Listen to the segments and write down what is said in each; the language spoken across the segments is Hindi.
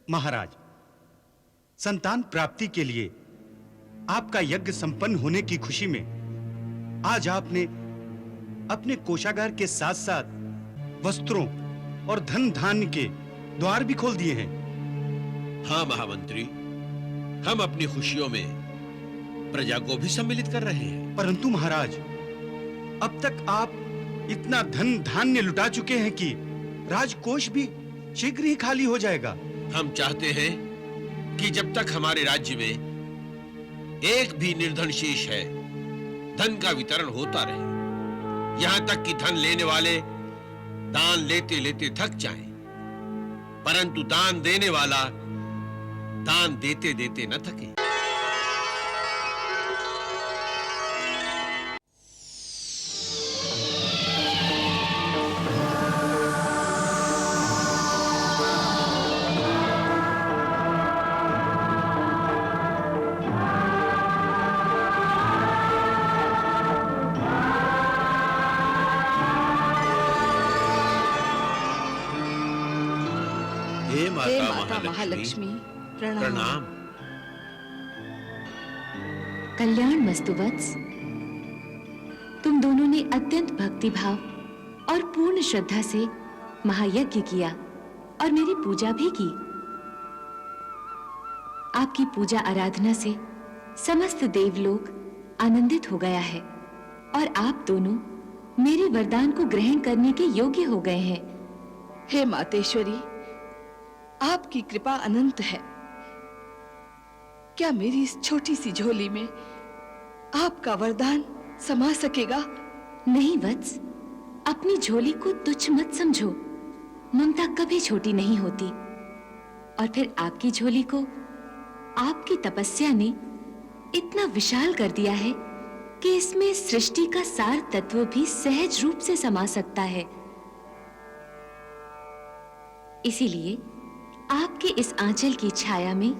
महाराज, संतान प्राप्ति के लिए आपका यज्ञ संपन्न होने की खुशी में आज आपने अपने कोषागार के साथ साथ वस्त्रों और धन धान्य के द्वार भी खोल दिए हैं। हाँ महामंत्री, हम अपनी खुशियों में प्रजा को भी सम्मिलित कर रहे हैं। परंतु महाराज, अब तक आप इतना धन धान्य लुटा चुके हैं कि राजकोष भी शीघ्र ही खाली हो जाएगा। हम चाहते हैं कि जब तक हमारे राज्य में एक भी निर्धन शेष है, धन का वितरण होता रहे, यहां तक कि धन लेने वाले दान लेते लेते थक जाएं, परंतु दान देने वाला दान देते देते न थके। हे माता महालक्ष्मी, प्रणाम। कल्याण मस्तु वत्स। तुम दोनों ने अत्यंत भक्तिभाव और पूर्ण श्रद्धा से महायज्ञ किया और मेरी पूजा भी की। आपकी पूजा आराधना से समस्त देवलोक आनंदित हो गया है और आप दोनों मेरे वरदान को ग्रहण करने के योग्य हो गए हैं। हे मातेश्वरी, आपकी कृपा अनंत है। क्या मेरी इस छोटी सी झोली में आपका वरदान समा सकेगा? नहीं वत्स, अपनी झोली को तुच्छ मत समझो। ममता कभी छोटी नहीं होती। और फिर आपकी झोली को आपकी तपस्या ने इतना विशाल कर दिया है कि इसमें सृष्टि का सार तत्व भी सहज रूप से समा सकता है। इसीलिए आपके इस आंचल की छाया में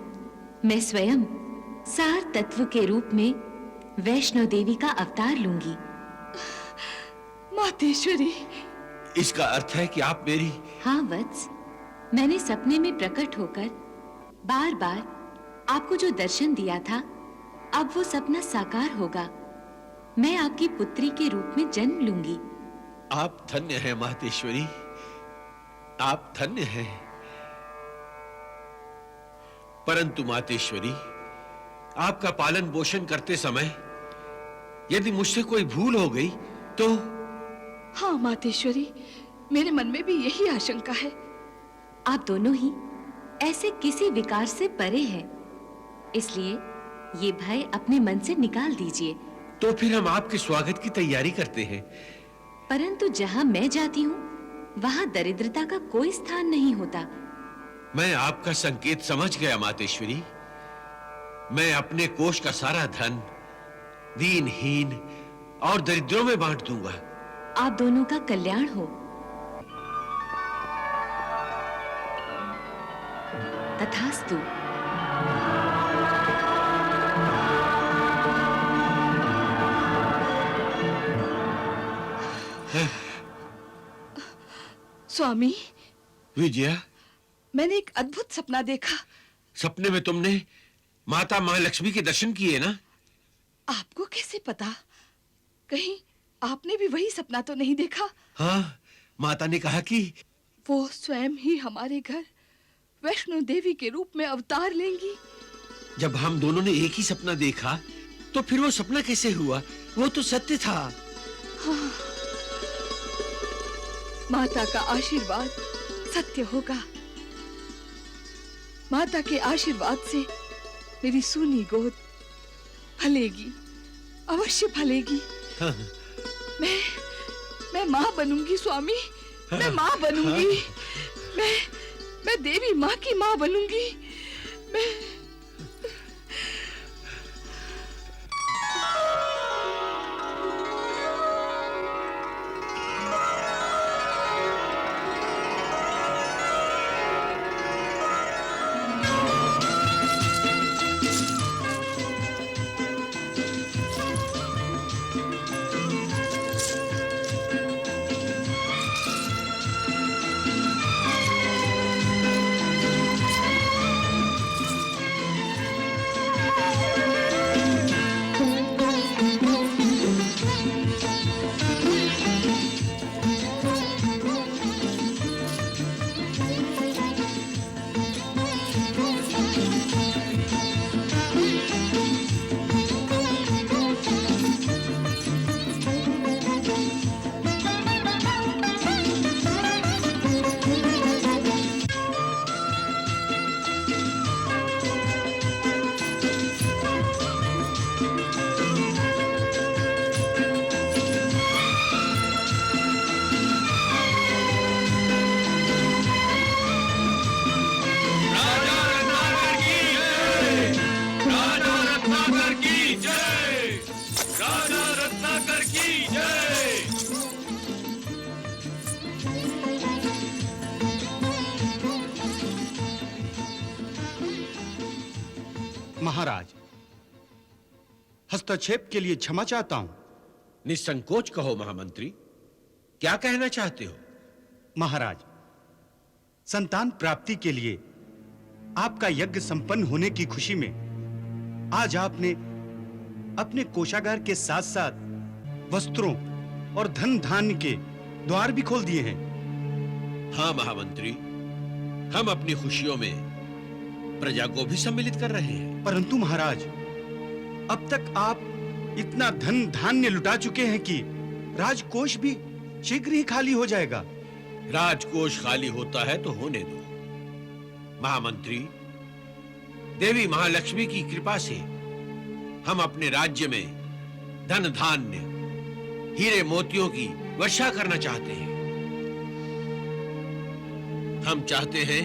मैं स्वयं सार तत्व के रूप में वैष्णो देवी का अवतार लूंगी। मातेश्वरी, इसका अर्थ है कि आप मेरी... हाँ वत्स, मैंने सपने में प्रकट होकर बार बार आपको जो दर्शन दिया था, अब वो सपना साकार होगा। मैं आपकी पुत्री के रूप में जन्म लूंगी। आप धन्य हैं मातेश्वरी, आप धन्य हैं। परंतु मातेश्वरी, आपका पालन पोषण करते समय यदि मुझसे कोई भूल हो गई तो... हाँ मातेश्वरी, मेरे मन में भी यही आशंका है। आप दोनों ही ऐसे किसी विकार से परे हैं, इसलिए ये भय अपने मन से निकाल दीजिए। तो फिर हम आपके स्वागत की तैयारी करते हैं। परंतु जहां मैं जाती हूँ, वहां दरिद्रता का कोई स्थान नहीं होता। मैं आपका संकेत समझ गया मातेश्वरी। मैं अपने कोष का सारा धन दीनहीन और दरिद्रों में बांट दूंगा। आप दोनों का कल्याण हो। तथास्तु। स्वामी विजया, मैंने एक अद्भुत सपना देखा। सपने में तुमने माता महालक्ष्मी के दर्शन किए ना? आपको कैसे पता? कहीं आपने भी वही सपना तो नहीं देखा? हाँ, माता ने कहा कि वो स्वयं ही हमारे घर वैष्णो देवी के रूप में अवतार लेंगी। जब हम दोनों ने एक ही सपना देखा, तो फिर वो सपना कैसे हुआ? वो तो सत्य था। हाँ, माता का आशीर्वाद सत्य होगा। माता के आशीर्वाद से मेरी सूनी गोद फलेगी, अवश्य फलेगी। हाँ। मैं माँ बनूंगी स्वामी। मैं माँ बनूंगी। मैं देवी माँ की माँ बनूंगी। मैं महाराज, हस्तक्षेप के लिए क्षमा चाहता हूं। निसंकोच कहो महामंत्री, क्या कहना चाहते हो? महाराज, संतान प्राप्ति के लिए आपका यज्ञ संपन्न होने की खुशी में आज आपने अपने कोषागार के साथ साथ वस्त्रों और धन धान्य के द्वार भी खोल दिए हैं। हाँ महामंत्री, हम अपनी खुशियों में प्रजा को भी सम्मिलित कर रहे हैं। परंतु महाराज, अब तक आप इतना धन धान्य लुटा चुके हैं कि राजकोष भी शीघ्र ही खाली हो जाएगा। राजकोष खाली होता है तो होने दो महामंत्री। देवी महालक्ष्मी की कृपा से हम अपने राज्य में धन धान्य, हीरे मोतियों की वर्षा करना चाहते हैं। हम चाहते हैं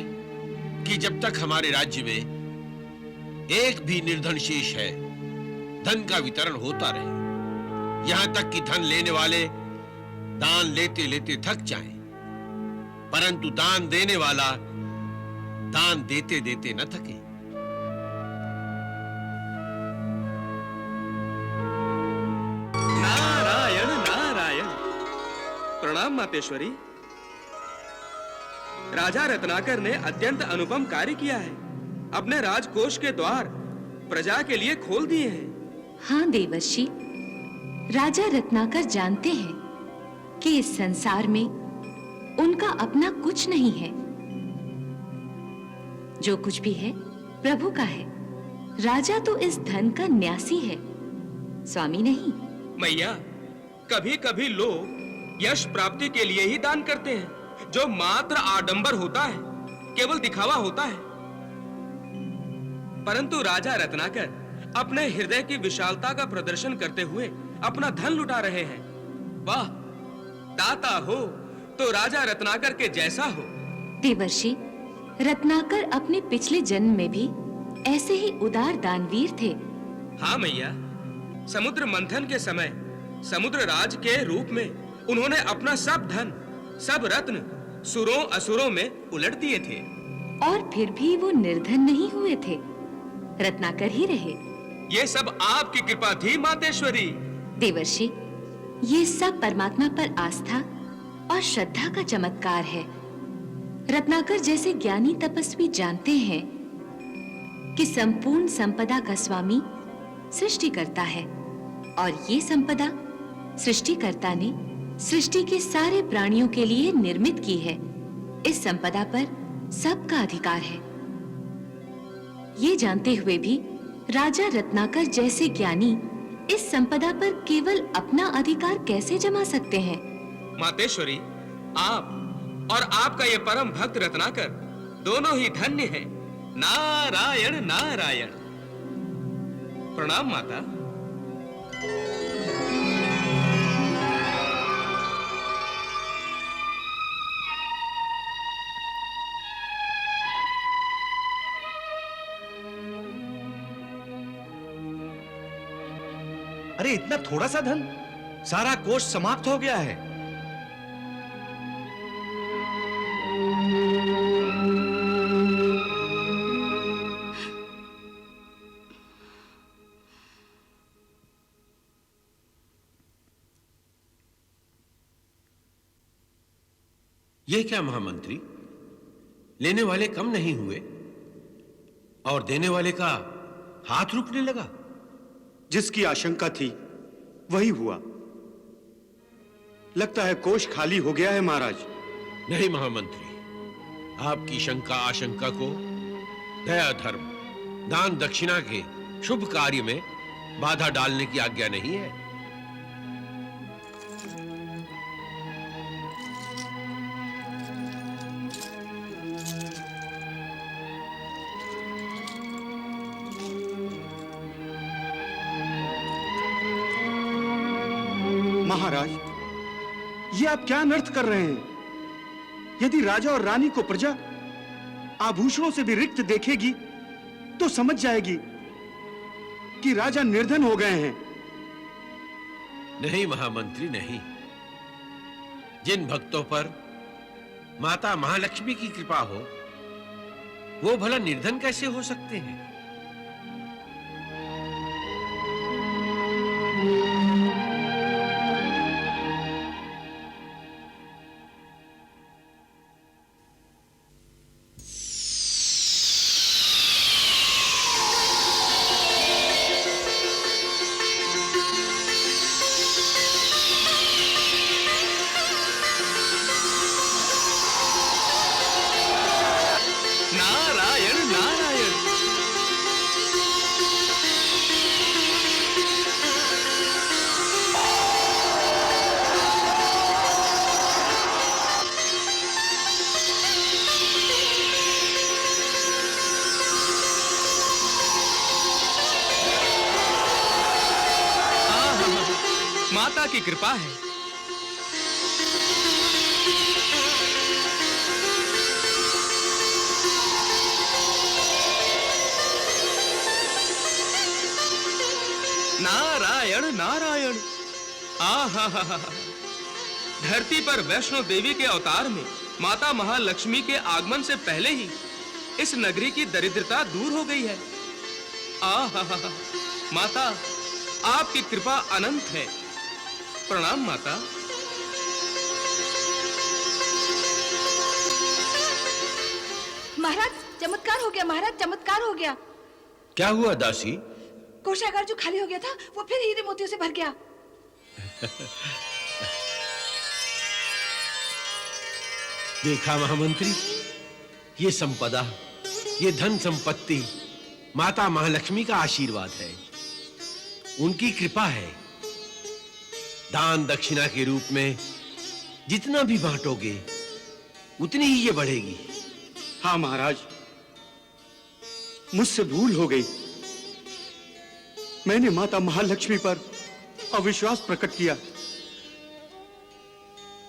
कि जब तक हमारे राज्य में एक भी निर्धन शेष है, धन का वितरण होता रहे, यहां तक कि धन लेने वाले दान लेते लेते थक जाएं, परंतु दान देने वाला दान देते देते न थके। नारायण नारायण। प्रणाम मातेश्वरी। राजा रत्नाकर ने अत्यंत अनुपम कार्य किया है। अपने राजकोष के द्वार प्रजा के लिए खोल दिए हैं। हाँ देवर्षि, राजा रत्नाकर जानते हैं कि इस संसार में उनका अपना कुछ नहीं है। जो कुछ भी है प्रभु का है। राजा तो इस धन का न्यासी है, स्वामी नहीं। मैया, कभी कभी लोग यश प्राप्ति के लिए ही दान करते हैं, जो मात्र आडंबर होता है, केवल दिखावा होता है। परंतु राजा रत्नाकर अपने हृदय की विशालता का प्रदर्शन करते हुए अपना धन लुटा रहे हैं। वाह, दाता हो तो राजा रत्नाकर के जैसा हो। देवर्षि, रत्नाकर अपने पिछले जन्म में भी ऐसे ही उदार दानवीर थे। हाँ मैया, समुद्र मंथन के समय समुद्र राज के रूप में उन्होंने अपना सब धन, सब रत्न सुरों असुरों में उलट दिए थे। और फिर भी वो निर्धन नहीं हुए थे, रत्नाकर ही रहे। ये सब आपकी कृपा थी मातेश्वरी। देवर्षि, ये सब परमात्मा पर आस्था और श्रद्धा का चमत्कार है। रत्नाकर जैसे ज्ञानी तपस्वी जानते हैं कि संपूर्ण संपदा का स्वामी सृष्टि करता है, और ये संपदा सृष्टिकर्ता ने सृष्टि के सारे प्राणियों के लिए निर्मित की है। इस संपदा पर सबका अधिकार है। ये जानते हुए भी राजा रत्नाकर जैसे ज्ञानी इस संपदा पर केवल अपना अधिकार कैसे जमा सकते हैं? मातेश्वरी, आप और आपका ये परम भक्त रत्नाकर दोनों ही धन्य हैं। नारायण नारायण। प्रणाम माता। अरे इतना थोड़ा सा धन, सारा कोष समाप्त हो गया है। ये क्या महामंत्री, लेने वाले कम नहीं हुए और देने वाले का हाथ रुकने लगा। जिसकी आशंका थी वही हुआ। लगता है कोष खाली हो गया है महाराज। नहीं महामंत्री, आपकी शंका आशंका को दया, धर्म, दान दक्षिणा के शुभ कार्य में बाधा डालने की आज्ञा नहीं है। महाराज, ये आप क्या अनर्थ कर रहे हैं? यदि राजा और रानी को प्रजा आभूषणों से भी रिक्त देखेगी तो समझ जाएगी कि राजा निर्धन हो गए हैं। नहीं महामंत्री, नहीं। जिन भक्तों पर माता महालक्ष्मी की कृपा हो, वो भला निर्धन कैसे हो सकते हैं? माता की कृपा है। नारायण नारायण। आहा, धरती पर वैष्णो देवी के अवतार में माता महालक्ष्मी के आगमन से पहले ही इस नगरी की दरिद्रता दूर हो गई है। आहा, माता आपकी कृपा अनंत है। प्रणाम माता। महाराज चमत्कार हो गया, महाराज चमत्कार हो गया। क्या हुआ दासी? कोषागार जो खाली हो गया था वो फिर हीरे मोतियों से भर गया। देखा महामंत्री, ये संपदा, ये धन संपत्ति माता महालक्ष्मी का आशीर्वाद है, उनकी कृपा है। दान दक्षिणा के रूप में जितना भी बांटोगे उतनी ही ये बढ़ेगी। हाँ महाराज, मुझसे भूल हो गई। मैंने माता महालक्ष्मी पर अविश्वास प्रकट किया।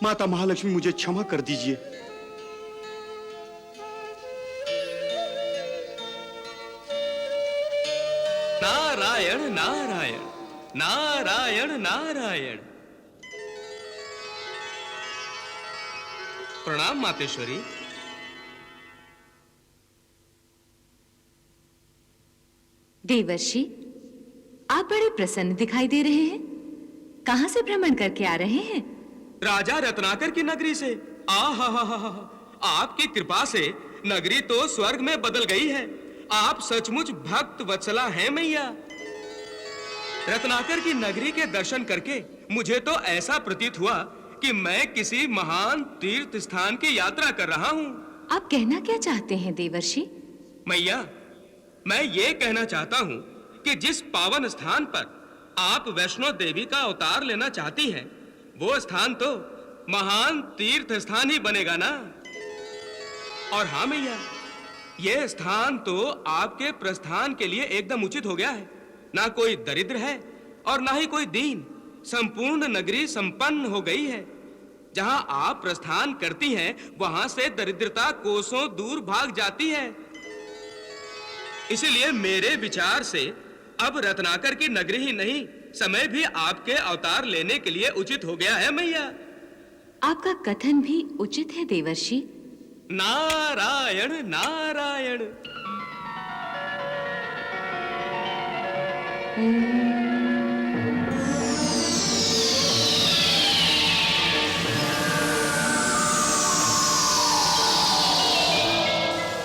माता महालक्ष्मी मुझे क्षमा कर दीजिए। नारायण नारायण नारायण नारायण। प्रणाम मातेश्वरी। देवर्षि, आप बड़े प्रसन्न दिखाई दे रहे हैं। कहां से भ्रमण करके आ रहे हैं? राजा रत्नाकर की नगरी से। आहा, आपकी कृपा से नगरी तो स्वर्ग में बदल गई है। आप सचमुच भक्त वत्सला हैं मैया। रत्नाकर की नगरी के दर्शन करके मुझे तो ऐसा प्रतीत हुआ कि मैं किसी महान तीर्थ स्थान की यात्रा कर रहा हूँ। आप कहना क्या चाहते हैं देवर्षि? मैया, मैं ये कहना चाहता हूँ कि जिस पावन स्थान पर आप वैष्णो देवी का अवतार लेना चाहती हैं, वो स्थान तो महान तीर्थ स्थान ही बनेगा ना। और हाँ मैया, ये स्थान तो आपके प्रस्थान के लिए एकदम उचित हो गया है। ना कोई दरिद्र है और ना ही कोई दीन। संपूर्ण नगरी संपन्न हो गई है। जहां आप प्रस्थान करती हैं, वहां से दरिद्रता कोसों दूर भाग जाती है। इसलिए मेरे विचार से अब रत्नाकर की नगरी ही नहीं, समय भी आपके अवतार लेने के लिए उचित हो गया है मैया। आपका कथन भी उचित है देवर्षि। नारायण नारायण।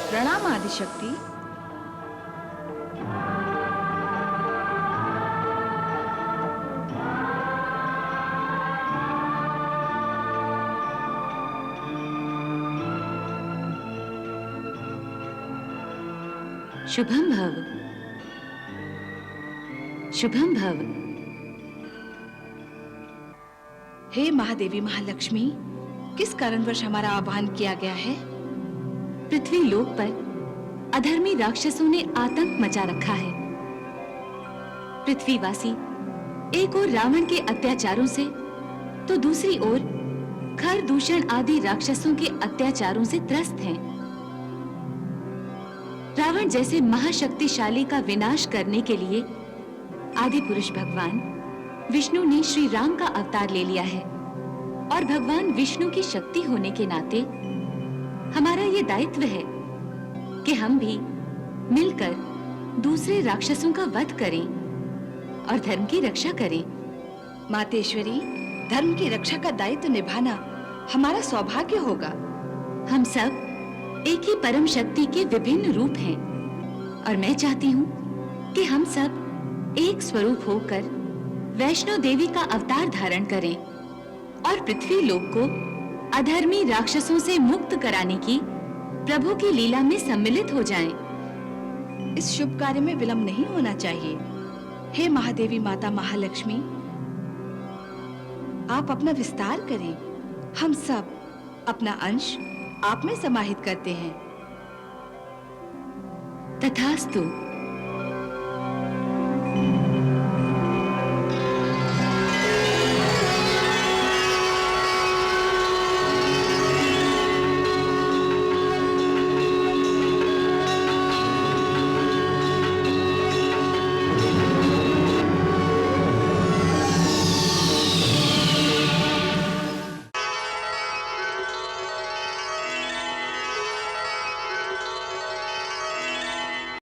प्रणाम आदिशक्ति। शुभम भव, शुभम भव। हे महादेवी महालक्ष्मी, किस कारणवश हमारा आह्वान किया गया है? पृथ्वी लोक पर अधर्मी राक्षसों ने आतंक मचा रखा है। पृथ्वीवासी एक ओर रावण के अत्याचारों से तो दूसरी ओर खर दूषण आदि राक्षसों के अत्याचारों से त्रस्त हैं। रावण जैसे महाशक्तिशाली का विनाश करने के लिए आदि पुरुष भगवान विष्णु ने श्री राम का अवतार ले लिया है। और भगवान विष्णु की शक्ति होने के नाते हमारा ये दायित्व है कि हम भी मिलकर दूसरे राक्षसों का वध करें और धर्म की रक्षा करें। मातेश्वरी, धर्म की रक्षा का दायित्व निभाना हमारा सौभाग्य होगा। हम सब एक ही परम शक्ति के विभिन्न रूप हैं और मैं चाहती हूँ कि हम सब एक स्वरूप होकर वैष्णो देवी का अवतार धारण करें और पृथ्वी लोक को अधर्मी राक्षसों से मुक्त कराने की प्रभु की लीला में सम्मिलित हो जाएं। इस शुभ कार्य में विलंब नहीं होना चाहिए। हे महादेवी माता महालक्ष्मी, आप अपना विस्तार करें। हम सब अपना अंश आप में समाहित करते हैं। तथास्तु।